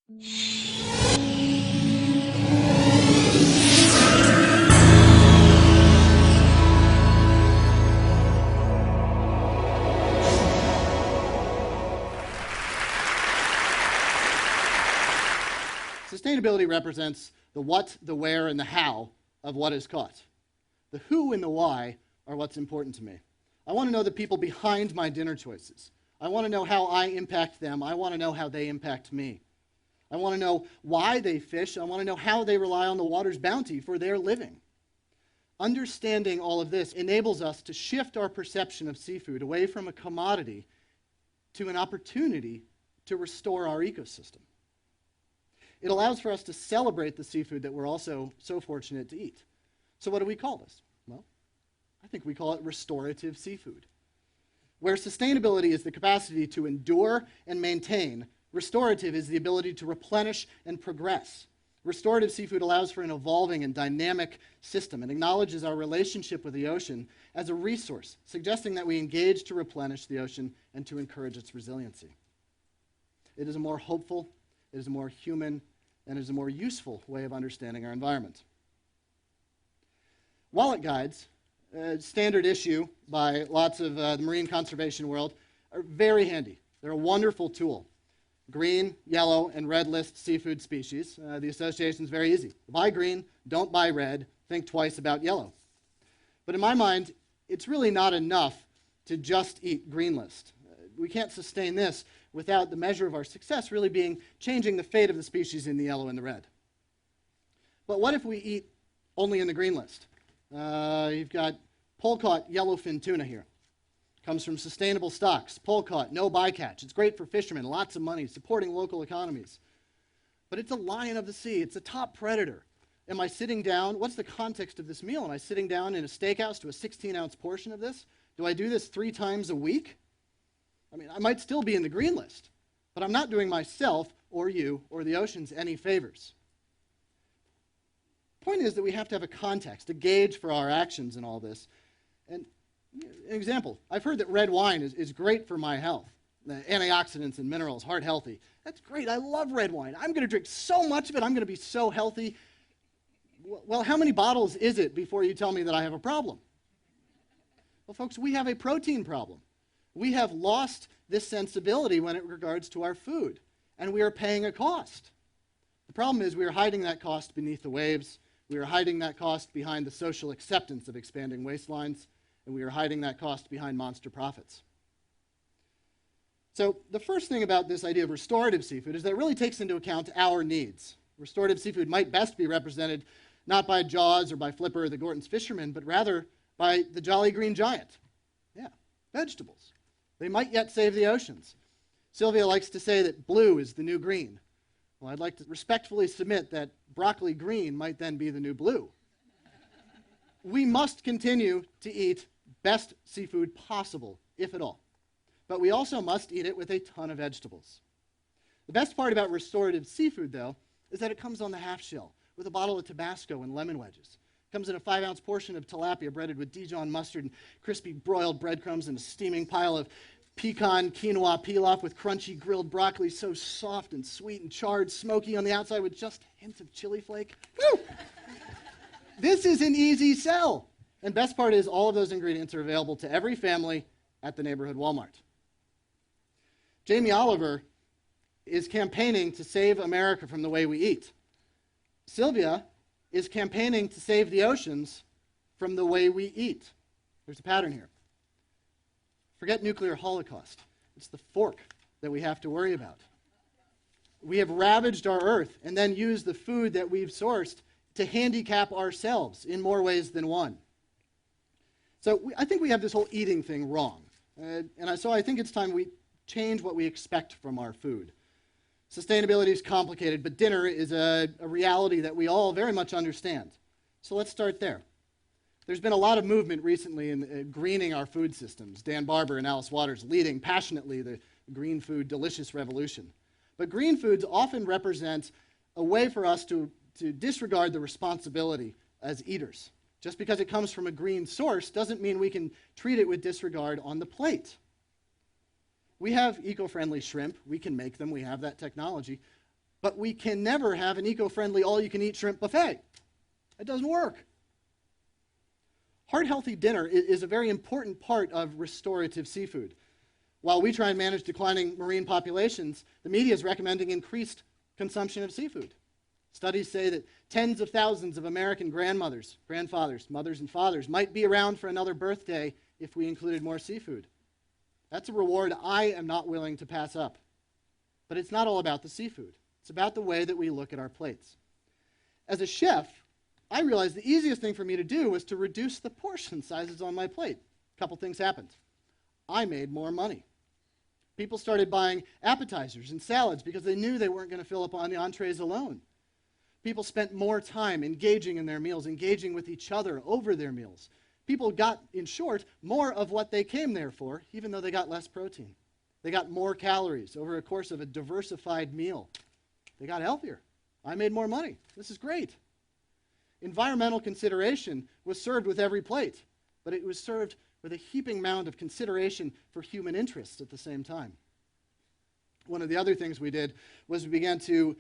Sustainability represents the what, the where, and the how of what is caught. The who and the why are what's important to me. I want to know the people behind my dinner choices. I want to know how I impact them. I want to know how they impact me. I want to know why they fish. I want to know how they rely on the water's bounty for their living. Understanding all of this enables us to shift our perception of seafood away from a commodity to an opportunity to restore our ecosystem. It allows for us to celebrate the seafood that we're also so fortunate to eat. So what do we call this? Well, I think we call it restorative seafood. Where sustainability is the capacity to endure and maintain, restorative is the ability to replenish and progress. Restorative seafood allows for an evolving and dynamic system and acknowledges our relationship with the ocean as a resource, suggesting that we engage to replenish the ocean and to encourage its resiliency. It is a more hopeful, it is a more human, and it is a more useful way of understanding our environment. Wallet guides, a standard issue by lots of the marine conservation world, are very handy. They're a wonderful tool. Green, yellow, and red list seafood species. The association is very easy. Buy green, don't buy red, think twice about yellow. But in my mind, it's really not enough to just eat green list. We can't sustain this without the measure of our success really being changing the fate of the species in the yellow and the red. But what if we eat only in the green list? You've got pole-caught yellowfin tuna here. Comes from sustainable stocks, pole-caught, no bycatch. It's great for fishermen, lots of money, supporting local economies. But it's a lion of the sea. It's a top predator. Am I sitting down? What's the context of this meal? Am I sitting down in a steakhouse to a 16-ounce portion of this? Do I do this 3 times a week? I mean, I might still be in the green list, but I'm not doing myself or you or the oceans any favors. The point is that we have to have a context, a gauge for our actions in all this. And an example, I've heard that red wine is great for my health. The antioxidants and minerals, heart healthy. That's great. I love red wine. I'm going to drink so much of it. I'm going to be so healthy. Well, how many bottles is it before you tell me that I have a problem? Well, folks, we have a protein problem. We have lost this sensibility when it regards to our food, and we are paying a cost. The problem is we are hiding that cost beneath the waves. We are hiding that cost behind the social acceptance of expanding waistlines, and we are hiding that cost behind monster profits. So the first thing about this idea of restorative seafood is that it really takes into account our needs. Restorative seafood might best be represented not by Jaws or by Flipper or the Gorton's Fisherman, but rather by the Jolly Green Giant. Yeah, vegetables. They might yet save the oceans. Sylvia likes to say that blue is the new green. Well, I'd like to respectfully submit that broccoli green might then be the new blue. We must continue to eat best seafood possible, if at all. But we also must eat it with a ton of vegetables. The best part about restorative seafood, though, is that it comes on the half shell with a bottle of Tabasco and lemon wedges. It comes in a 5-ounce portion of tilapia breaded with Dijon mustard and crispy broiled breadcrumbs and a steaming pile of pecan quinoa pilaf with crunchy grilled broccoli so soft and sweet and charred, smoky on the outside with just hints of chili flake. Woo! This is an easy sell. And best part is all of those ingredients are available to every family at the neighborhood Walmart. Jamie Oliver is campaigning to save America from the way we eat. Sylvia is campaigning to save the oceans from the way we eat. There's a pattern here. Forget nuclear holocaust. It's the fork that we have to worry about. We have ravaged our earth and then used the food that we've sourced to handicap ourselves in more ways than one. So I think we have this whole eating thing wrong. So I think it's time we change what we expect from our food. Sustainability is complicated, but dinner is a reality that we all very much understand. So let's start there. There's been a lot of movement recently in greening our food systems. Dan Barber and Alice Waters leading passionately the green food delicious revolution. But green foods often represent a way for us to disregard the responsibility as eaters. Just because it comes from a green source doesn't mean we can treat it with disregard on the plate. We have eco-friendly shrimp. We can make them. We have that technology. But we can never have an eco-friendly all-you-can-eat shrimp buffet. It doesn't work. Heart-healthy dinner is a very important part of restorative seafood. While we try and manage declining marine populations, the media is recommending increased consumption of seafood. Studies say that tens of thousands of American grandmothers, grandfathers, mothers, and fathers might be around for another birthday if we included more seafood. That's a reward I am not willing to pass up. But it's not all about the seafood. It's about the way that we look at our plates. As a chef, I realized the easiest thing for me to do was to reduce the portion sizes on my plate. A couple things happened. I made more money. People started buying appetizers and salads because they knew they weren't going to fill up on the entrees alone. People spent more time engaging in their meals, engaging with each other over their meals. People got, in short, more of what they came there for, even though they got less protein. They got more calories over a course of a diversified meal. They got healthier. I made more money. This is great. Environmental consideration was served with every plate, but it was served with a heaping mound of consideration for human interests at the same time. One of the other things we did was we began to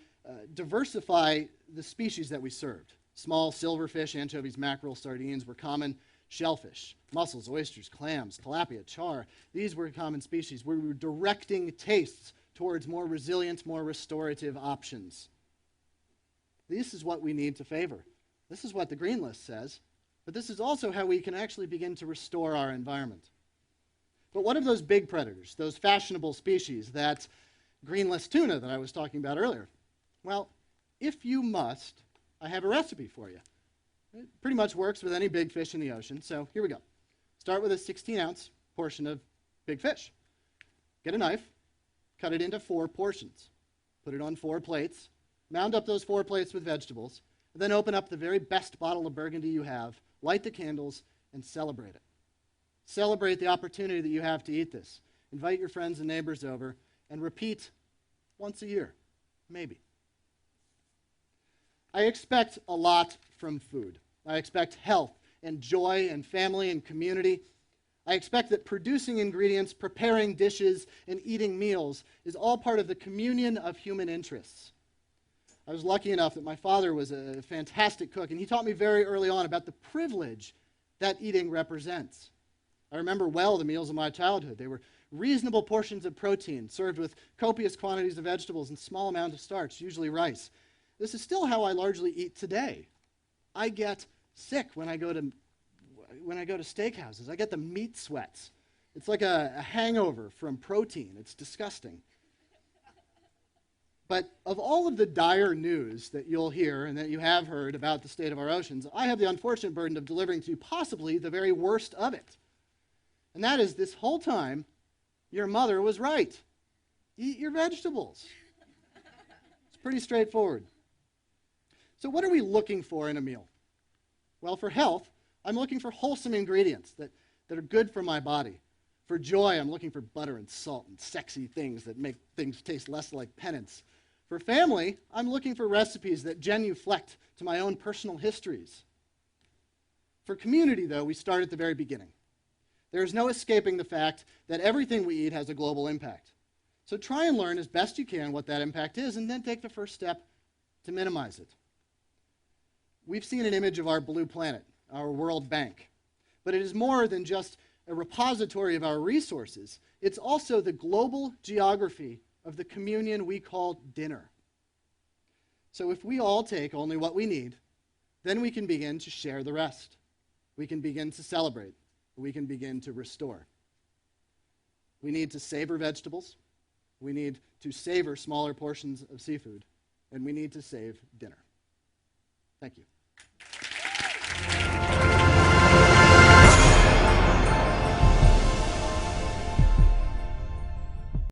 diversify the species that we served. Small silverfish, anchovies, mackerel, sardines were common. Shellfish, mussels, oysters, clams, tilapia, char, these were common species. We were directing tastes towards more resilient, more restorative options. This is what we need to favor. This is what the Green List says. But this is also how we can actually begin to restore our environment. But what of those big predators, those fashionable species, that green list tuna that I was talking about earlier? Well, if you must, I have a recipe for you. It pretty much works with any big fish in the ocean, so here we go. Start with a 16-ounce portion of big fish. Get a knife, cut it into 4 portions. Put it on 4 plates, mound up those 4 plates with vegetables, and then open up the very best bottle of Burgundy you have, light the candles, and celebrate it. Celebrate the opportunity that you have to eat this. Invite your friends and neighbors over, and repeat once a year, maybe. I expect a lot from food. I expect health and joy and family and community. I expect that producing ingredients, preparing dishes, and eating meals is all part of the communion of human interests. I was lucky enough that my father was a fantastic cook, and he taught me very early on about the privilege that eating represents. I remember well the meals of my childhood. They were reasonable portions of protein, served with copious quantities of vegetables and small amounts of starch, usually rice. This is still how I largely eat today. I get sick when I go to steakhouses. I get the meat sweats. It's like a hangover from protein. It's disgusting. But of all of the dire news that you'll hear and that you have heard about the state of our oceans, I have the unfortunate burden of delivering to you possibly the very worst of it. And that is, this whole time, your mother was right. Eat your vegetables. It's pretty straightforward. So what are we looking for in a meal? Well, for health, I'm looking for wholesome ingredients that are good for my body. For joy, I'm looking for butter and salt and sexy things that make things taste less like penance. For family, I'm looking for recipes that genuflect to my own personal histories. For community, though, we start at the very beginning. There is no escaping the fact that everything we eat has a global impact. So try and learn as best you can what that impact is, and then take the first step to minimize it. We've seen an image of our blue planet, our World Bank. But it is more than just a repository of our resources. It's also the global geography of the communion we call dinner. So if we all take only what we need, then we can begin to share the rest. We can begin to celebrate. We can begin to restore. We need to savor vegetables. We need to savor smaller portions of seafood. And we need to save dinner. Thank you.